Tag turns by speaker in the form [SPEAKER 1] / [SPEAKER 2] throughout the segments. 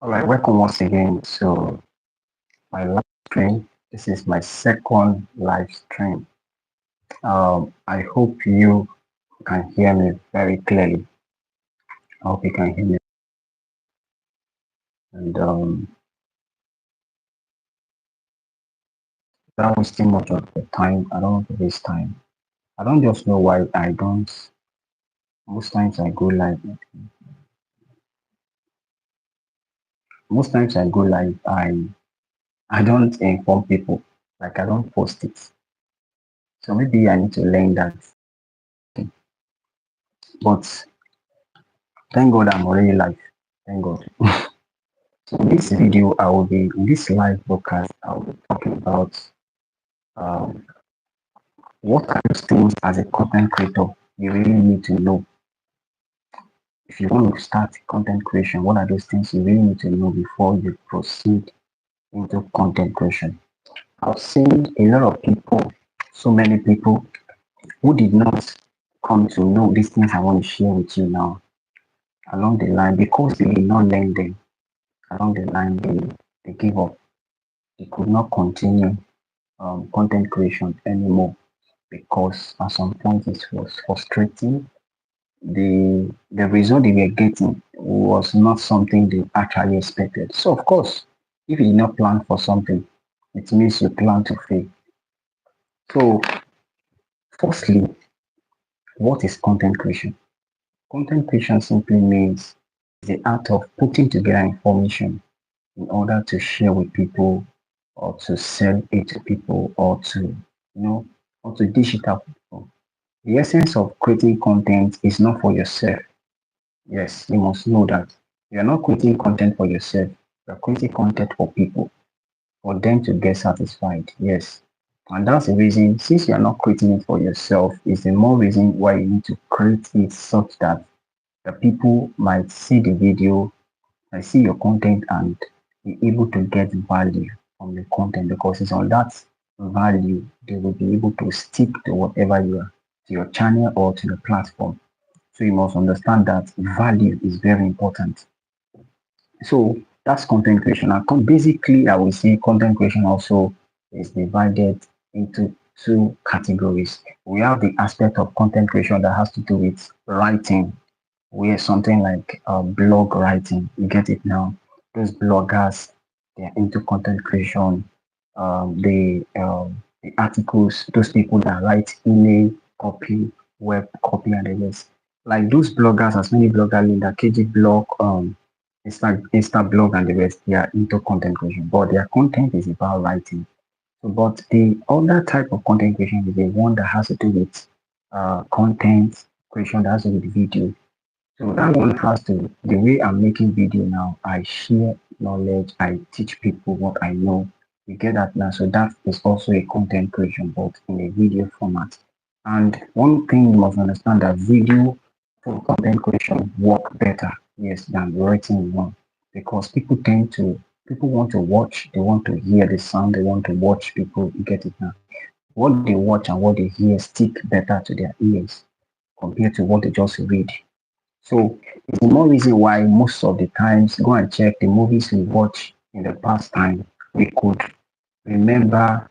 [SPEAKER 1] All right, welcome once again to my live stream. This is my second live stream. I hope you can hear me very clearly. I hope you can hear me. And without wasting much of the time, I don't want to waste time. I don't just know why I don't. Most times I go live. Most times I go live. I don't inform people. Like I don't post it. So maybe I need to learn that. But thank God I'm already live. Thank God. So in this video, I will be in this live broadcast. I will be talking about um, what are those things as a content creator you really need to know if you want to start content creation. What are those things you really need to know before you proceed into content creation? I've seen a lot of people, so many people who did not come to know these things I want to share with you now along the line because they did not learn them. Along the line, they gave up. They could not continue content creation anymore because at some point it was frustrating. The result they were getting was not something they actually expected. So of course, if you did not plan for something, it means you plan to fail. So firstly, what is content creation? Content creation simply means the art of putting together information in order to share with people or to sell it to people or to or to dish it out to people. The essence of creating content is not for yourself. Yes, you must know that you are not creating content for yourself. You are creating content for people, for them to get satisfied. Yes. And that's the reason, since you are not creating it for yourself, is the more reason why you need to create it such that the people might see the video, might see your content and be able to get value from the content because it's on that value they will be able to stick to whatever you are, to your channel or to the platform. So you must understand that value is very important. So that's content creation. And basically, I will say content creation also is divided into two categories. We have the aspect of content creation that has to do with writing, where something like blog writing, you get it now. Those bloggers, they're into content creation. The articles, those people that write email copy, web copy, and the rest. Like those bloggers, as many bloggers, Linda KG blog, Insta blog, and the rest, they are into content creation, but their content is about writing. So, but the other type of content creation is the one that has to do with content creation that has to do with video. So that one has to, the way I'm making video now, I share knowledge, I teach people what I know. You get that now. So that is also a content creation, but in a video format. And one thing you must understand that video for content creation work better, yes, than writing one. Because people want to watch, they want to hear the sound, they want to watch people, you get it now. What they watch and what they hear stick better to their ears compared to what they just read. So it's the more reason why most of the times go and check the movies we watch in the past time. We could remember,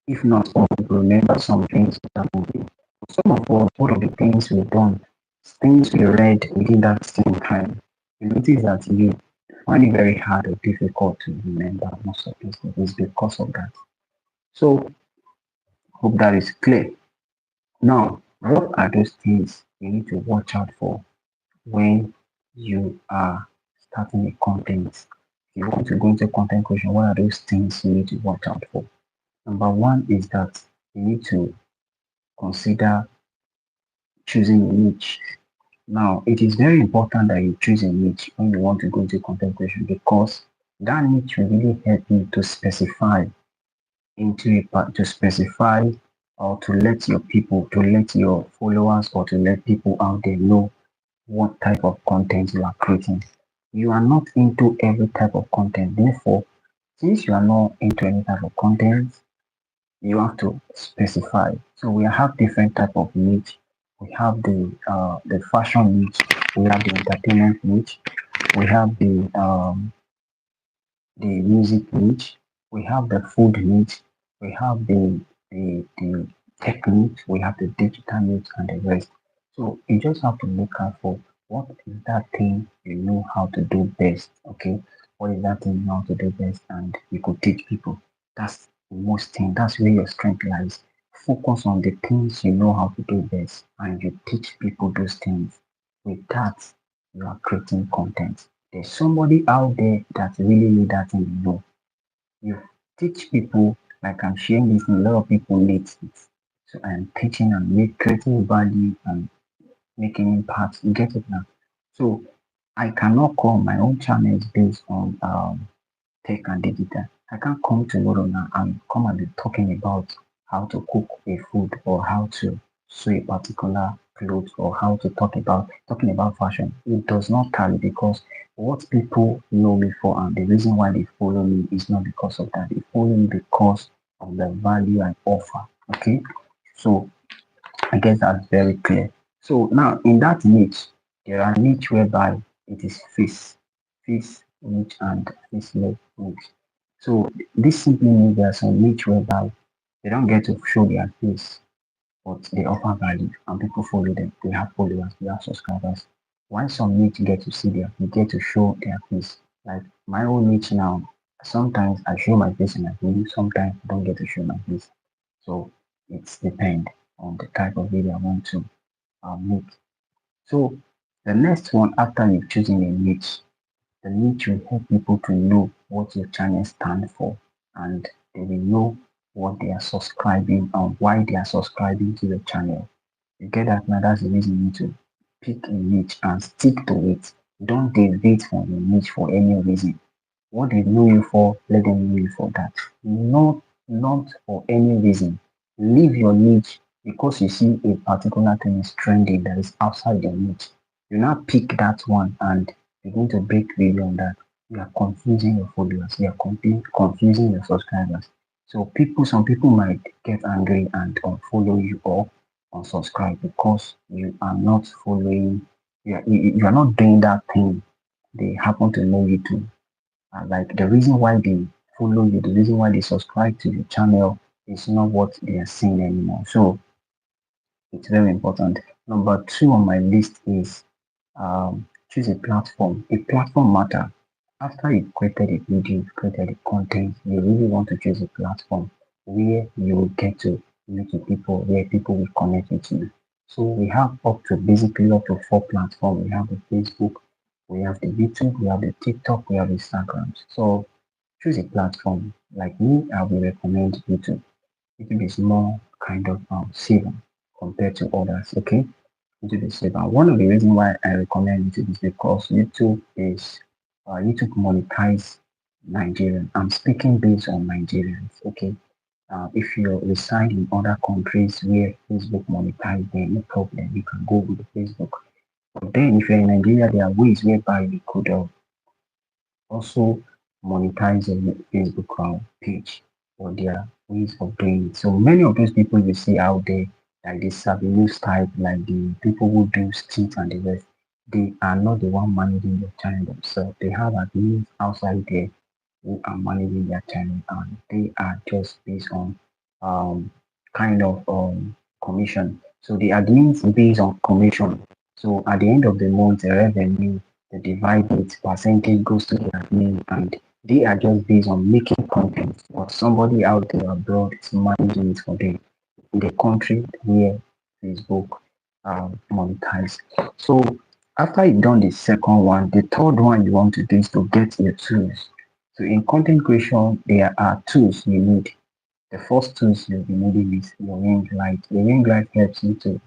[SPEAKER 1] if not all, we could remember some things in that movie. Some of us, what of the things we've done, things we read within that same time, you notice that you find it very hard or difficult to remember most of these things. It's because of that. So hope that is clear. Now, what are those things you need to watch out for when you are starting a content? If you want to go into content creation, what are those things you need to watch out for? Number one is that you need to consider choosing a niche. Now, it is very important that you choose a niche when you want to go into content creation because that niche will really help you to specify into a part, to specify or to let your people, to let your followers or to let people out there know what type of content you are creating. You are not into every type of content. Therefore, since you are not into any type of content, you have to specify. So we have different type of niche. We have the fashion niche. We have the entertainment niche. We have the music niche, we have the food niche, we have the tech niche, we have the digital niche and the rest. So you just have to look out for what is that thing you know how to do best, okay? What is that thing you know how to do best and you could teach people. That's the most thing. That's where your strength lies. Focus on the things you know how to do best and you teach people those things. With that, you are creating content. There's somebody out there that really need that thing you know. You teach people, like I'm sharing this, a lot of people need it. So I'm teaching and creating value and making impact. You get it now? So I cannot call my own channels based on tech and digital. I can't come tomorrow now and come and be talking about how to cook a food or how to sew a particular clothes or how to talking about fashion. It does not tally because what people know me for and the reason why they follow me is not because of that. They follow me because of the value I offer. Okay. So I guess that's very clear. So now in that niche, there are niche whereby it is face niche and faceless niche. So this simply means there are some niche whereby they don't get to show their face, but they offer value and people follow them. They have followers, they have subscribers. While some niche get to see their, they get to show their face. Like my own niche now, sometimes I show my face in my video, sometimes I don't get to show my face. So it's depend on the type of video I want to make. So the next one after you've chosen a niche, the niche will help people to know what your channel stands for and they will know what they are subscribing and why they are subscribing to the channel. You get that now? That's the reason you need to pick a niche and stick to it. Don't deviate from your niche for any reason. What they know you for, let them know you for that. Not for any reason. Leave your niche because you see a particular thing is trending that is outside your niche. You now pick that one and begin to break video on that. You are confusing your followers. You are confusing your subscribers. So some people might get angry and unfollow you or unsubscribe because you are not following. You are not doing that thing they happen to know you to. Like the reason why they follow you, the reason why they subscribe to your channel is not what they are seeing anymore. So it's very important. Number two on my list is choose a platform. A platform matter. After you've created a video, you've created a content, you really want to choose a platform where you will get to meet with people, where people will connect with you. So we have basically up to four platforms. We have the Facebook, we have the YouTube, we have the TikTok, we have Instagram. So choose a platform. Like me, I will recommend YouTube. YouTube is more kind of safer compared to others. Okay, YouTube is safer. One of the reasons why I recommend YouTube is because YouTube monetize Nigerian. I'm speaking based on Nigerians. Okay, if you reside in other countries where Facebook monetize, then no problem. You can go with the Facebook. But then if you're in Nigeria, there are ways whereby you could also monetize your Facebook page or their ways of doing it. So many of those people you see out there, like the Sabinus type, like the people who do stints and the rest, they are not the one managing your channel themselves. They have admins outside there who are managing their channel and they are just based on um, kind of commission. So the admins based on commission. So at the end of the month, the revenue, the divide it, percentage goes to the admin and they are just based on making content. But somebody out there abroad is managing it for them in the country where Facebook monetize. So after you've done the second one, the third one you want to do is to get your tools. So in content creation, there are tools you need. The first tools you'll be needing is your ring light. The ring light helps you to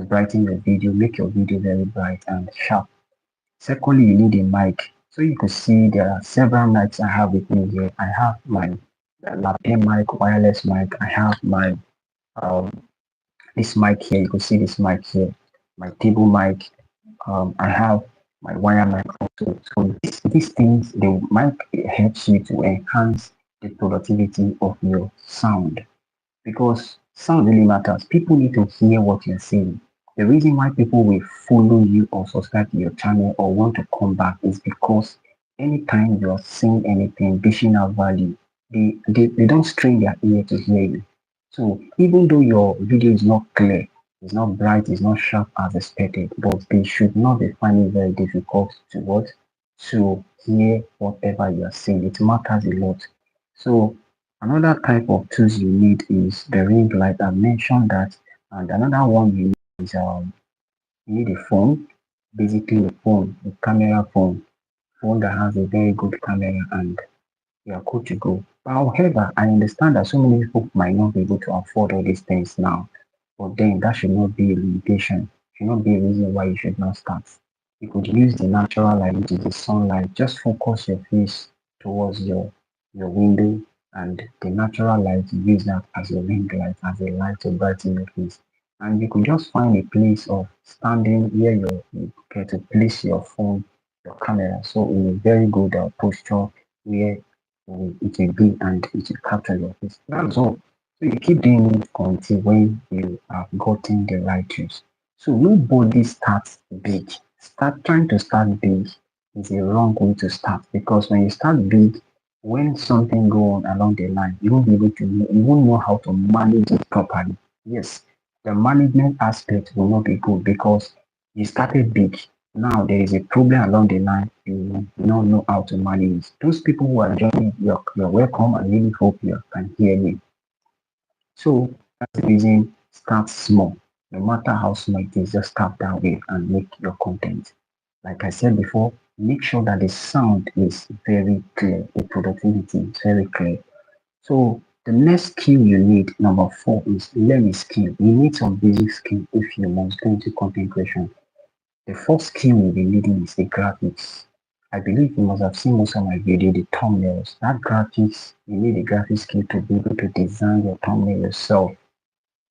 [SPEAKER 1] brighten your video, make your video very bright and sharp. Secondly, you need a mic. So you can see there are several mics I have with me here. I have my lapel mic, wireless mic. I have my um, this mic here. You can see this mic here. My table mic. I have my wire mic also. So these things, the mic helps you to enhance the productivity of your sound because sound really matters. People need to hear what you're saying. The reason why people will follow you or subscribe to your channel or want to come back is because anytime you are seeing anything dishing out value, they don't strain their ear to hear you. So even though your video is not clear, it's not bright, it's not sharp as expected, but they should not be finding it very difficult to what to hear whatever you are saying. It matters a lot. So another type of tools you need is the ring light. I mentioned that, and another one you need is you need a phone, basically a phone, a camera phone that has a very good camera and you are good to go. But however, I understand that so many people might not be able to afford all these things now. But then that should not be a limitation. Should not be a reason why you should not start. You could use the natural light, which is the sunlight. Just focus your face towards your window and the natural light, use that as a ring light, as a light to brighten your face. And you could just find a place of standing where you get to place your phone, your camera. So in a very good posture where it will be and it will capture your face. That's all. So you keep doing it until when you have gotten the right tools. So nobody starts big. Start trying to start big is a wrong way to start because when you start big, when something go on along the line, you won't be able to you won't know how to manage it properly. Yes, the management aspect will not be good because you started big. Now there is a problem along the line, you will not know how to manage it. Those people who are joining, you're welcome. I really hope you can hear me. So that's the reason start small. No matter how small it is, just start that way and make your content. Like I said before, make sure that the sound is very clear, the productivity is very clear. So the next skill you need, number four, is learn a skill. You need some basic skill if you must go into content creation. The first skill you'll be needing is the graphics. I believe you must have seen most of my video, the thumbnails. That graphics, you need a graphics skill to be able to design your thumbnail yourself.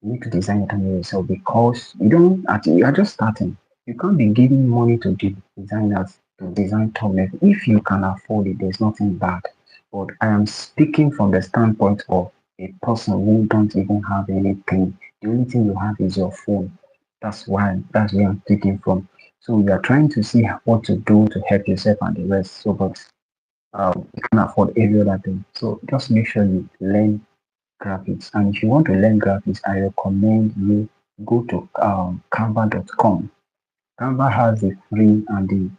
[SPEAKER 1] You need to design your thumbnail yourself because you don't actually you are just starting. You can't be giving money to designers to design thumbnails. If you can afford it, there's nothing bad. But I am speaking from the standpoint of a person who don't even have anything. The only thing you have is your phone. That's where I'm speaking from. So you are trying to see what to do to help yourself and the rest. So but you can afford every other thing. So just make sure you learn graphics. And if you want to learn graphics, I recommend you go to canva.com. Canva has the free and the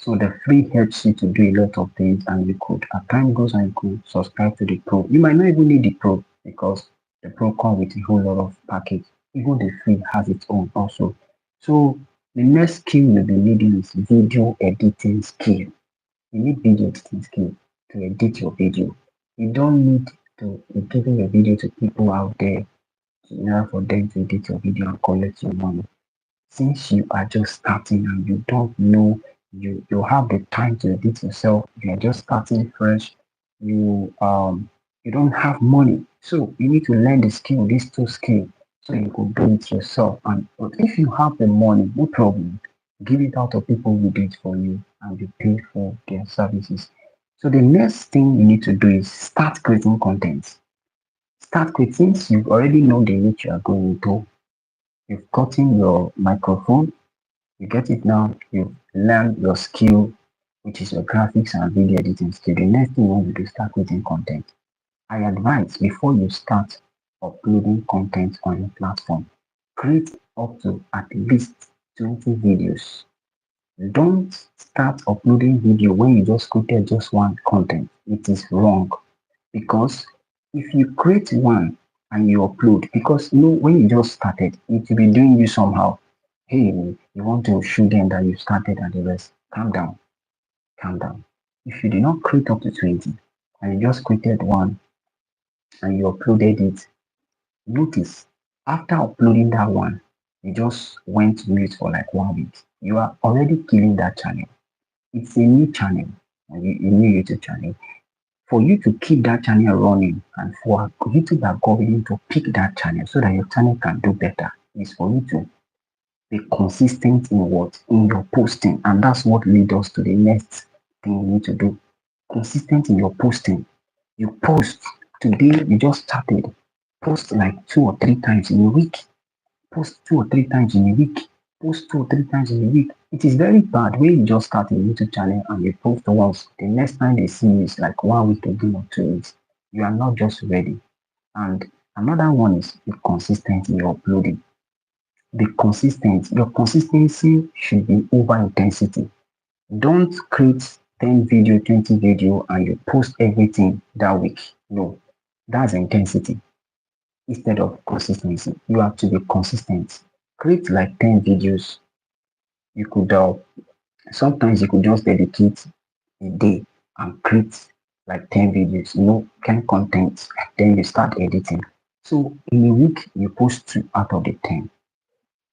[SPEAKER 1] so the free helps you to do a lot of things and you could as time goes on you could subscribe to the pro. You might not even need the pro because the pro comes with a whole lot of package. Even the free has its own also. So the next skill you'll be needing is video editing skill. You need video editing skill to edit your video. You don't need to be giving your video to people out there in order for them to edit your video and collect your money. Since you are just starting and you don't know, you have the time to edit yourself, you are just starting fresh, you don't have money. So you need to learn the skill, these two skills, so you could do it yourself. And but if you have the money, no problem. Give it out to people who do it for you and you pay for their services. So the next thing you need to do is start creating content. Start creating since you already know the reach you are going to. You've gotten your microphone, you get it now, you learn your skill, which is your graphics and video editing skill. The next thing you want to do is start creating content. I advise before you start uploading content on your platform, create up to at least 20 videos. Don't start uploading video when you just created just one content. It is wrong because if you create one and you upload, because you know when you just started, it will be doing you somehow. Hey, you want to show them that you started and the rest. Calm down, calm down. If you did not create up to 20 and you just created one and you uploaded it, notice after uploading that one, you just went mute for like 1 week. You are already killing that channel. It's a new channel, a new YouTube channel. For you to keep that channel running and for YouTube algorithm to pick that channel so that your channel can do better is for you to be consistent in what? In your posting. And that's what leads us to the next thing you need to do. Consistent in your posting. You post today, you just started. Post like 2 or 3 times in a week. Post 2 or 3 times in a week. Post 2 or 3 times in a week. It is very bad when you just start a YouTube channel and you post once. The next time they see you is like 1 week again or 2 weeks. You are not just ready. And another one is be consistent in your uploading. Be consistent. Your consistency should be over intensity. Don't create 10 video, 20 video and you post everything that week. No, that's intensity instead of consistency. You have to be consistent. Create like 10 videos. You could sometimes you could just dedicate a day and create like 10 videos, 10 contents, then you start editing. So in a week you post 2 out of the 10.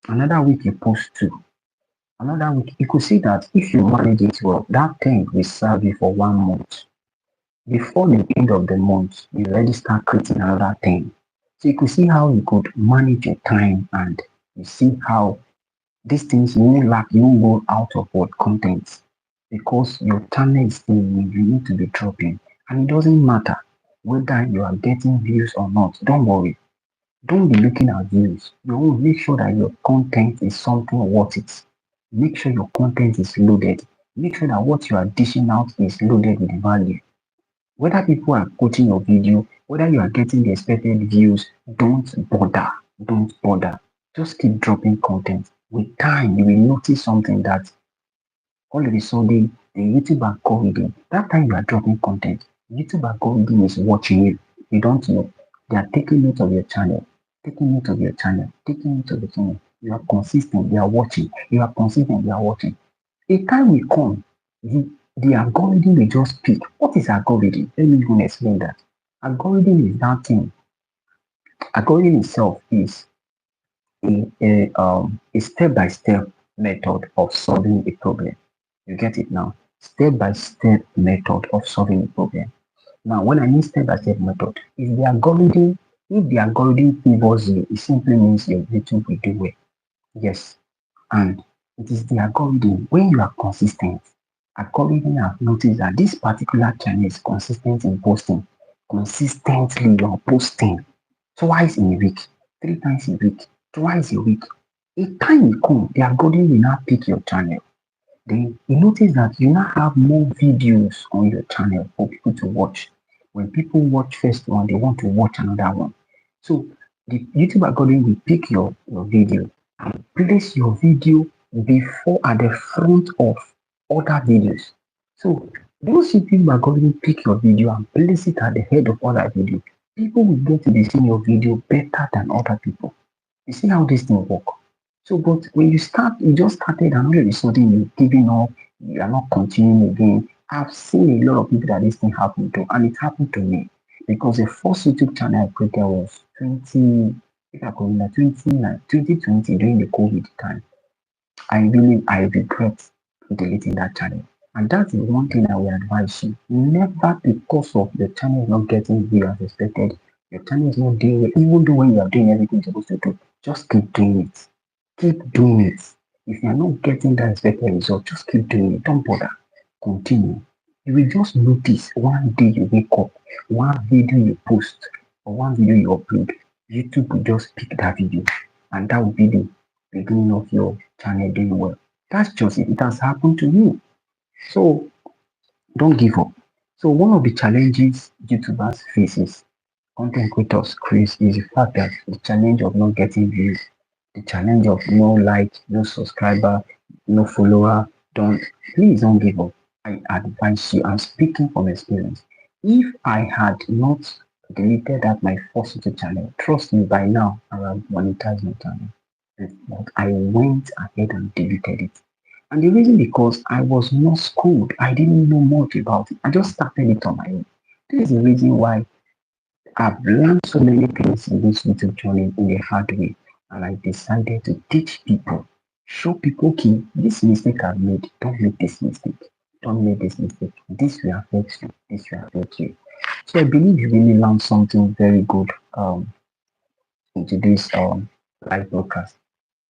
[SPEAKER 1] Another week you post two. Another week you could see that if you manage it well, that 10 will serve you for 1 month. Before the end of the month, you already start creating another 10. So you could see how you could manage your time, and you see how these things you won't lack, you won't go out of what content, because your channel is still new, you need to be dropping. And it doesn't matter whether you are getting views or not. Don't worry. Don't be looking at views. You will make sure that your content is something worth it. Make sure your content is loaded. Make sure that what you are dishing out is loaded with value. Whether people are quoting your video, whether you are getting the expected views, don't bother. Don't bother. Just keep dropping content. With time, you will notice something that all of a sudden the YouTube algorithm, that time you are dropping content, YouTube algorithm is watching you. You don't know. They are taking note of your channel, taking note of your channel, taking note of the channel. You are consistent, they are watching. You are consistent, they are watching. A time will come, the algorithm will just pick. What is algorithm? Let me even explain that. Algorithm is that thing. Algorithm itself is a step-by-step method of solving a problem. You get it now? Step-by-step method of solving a problem. Now, when I mean step-by-step method, if the algorithm favors you, it simply means your YouTube will do well. Yes, and it is the algorithm. When you are consistent, algorithm have noticed that this particular channel is consistent in posting. Consistently, you are posting twice in a week, 3 times a week, twice a week. A time will come, the algorithm will now pick your channel. Then you notice that you now have more videos on your channel for people to watch. When people watch first one, they want to watch another one. So the YouTube algorithm will pick your video and place your video before at the front of other videos. So those YouTube algorithm pick your video and place it at the head of other video. People will get to be seeing your video better than other people. You see how this thing work? So, but when you just started and all of a sudden you're giving up, you are not continuing again. I've seen a lot of people that this thing happened to, and it happened to me because the first YouTube channel I created was if I could remember, 2020 during the COVID time. I regret deleting that channel. And that's the one thing I will advise you. Never, because of the channel not getting view as expected, your channel is not doing well, even though when you are doing everything you're supposed to do, just keep doing it. Keep doing it. If you are not getting that expected result, just keep doing it. Don't bother. Continue. You will just notice one day you wake up, one video you post, or one video you upload, YouTube will just pick that video, and that will be the beginning of your channel doing well. That's just it. It has happened to me. So don't give up. So one of the challenges YouTubers faces, content creators face, is the fact that the challenge of not getting views, the challenge of no like, no subscriber, no follower. Please don't give up. I advise you. I'm speaking from experience. If I had not deleted that my first YouTube channel, trust me, by now I would have monetized my channel. But I went ahead and deleted it. And the reason because I was not schooled. I didn't know much about it. I just started it on my own. This is the reason why I've learned so many things in this YouTube journey in a hard way. And I decided to teach people, show people, okay, this mistake I've made, don't make this mistake. Don't make this mistake. This will affect you. This will affect you. So I believe you really learned something very good in today's live broadcast.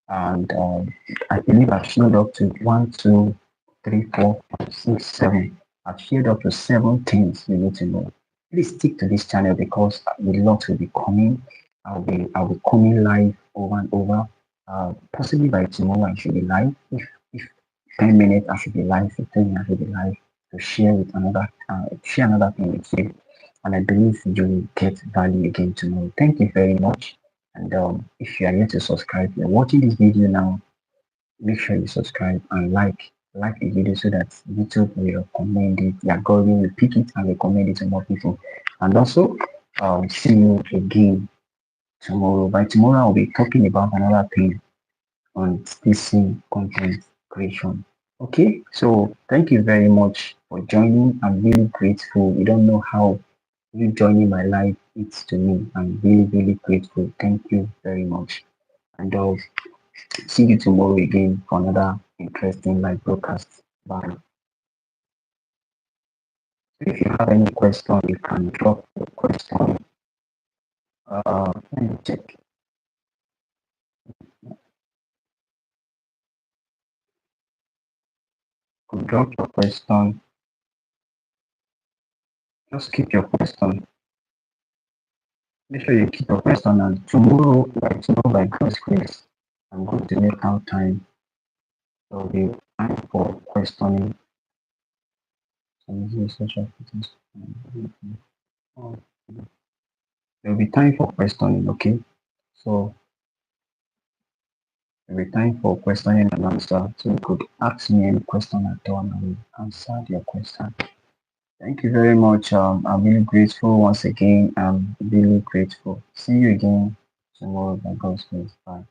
[SPEAKER 1] And I believe I've shared up to 1, 2, 3, 4, 5, 6, 7. I've shared up to 7 things you need to know. Please stick to this channel because a lot will be coming. I'll be coming live over and over. Possibly by tomorrow I should be live. If 10 minutes I should be live, 15 minutes I should be live to share with another share another thing with you. And I believe you will get value again tomorrow. Thank you very much. And if you are yet to subscribe, you're watching this video now, make sure you subscribe and like the video so that YouTube will recommend it. The algorithm will pick it and recommend it to more people. And also, see you again tomorrow. By tomorrow, I'll be talking about another thing on this same content creation. Okay, so thank you very much for joining. I'm really grateful. You don't know how you joining my life is to me. I'm really grateful. Thank you very much. And I'll see you tomorrow again for another interesting live broadcast. Bye. If you have any question, you can drop your question. Let me check. Could drop your question. Just keep your question. Make sure you keep your question, and tomorrow by God's grace, I'm going to make out time. There will be time for questioning. Some social media. There will be time for questioning, okay? So there will be time for questioning and answer. So you could ask me any question at all and I will answer your question. Thank you very much. I'm really grateful once again. I'm really grateful. See you again tomorrow by God's grace. Bye.